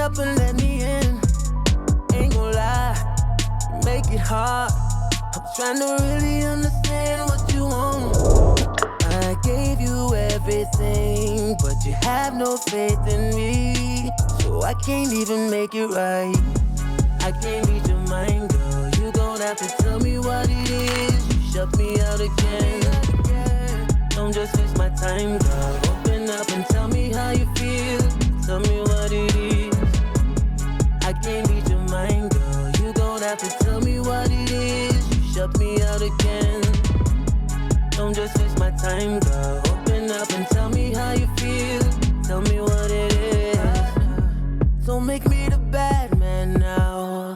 up and let me in. Ain't gon' lie, you make it hard. I'm trying to really understand what you want. I gave you everything, but you have no faith in me. So I can't even make it right. I can't read your mind, girl. You gon' have to tell me what it is. You shut me out again. Don't just waste my time, girl. Open up and tell me how you feel. Tell me what it is. I can't read your mind, girl. You gon' have to tell me what it is. You shut me out again. Don't just waste my time, girl. Open up and tell me how you feel. Tell me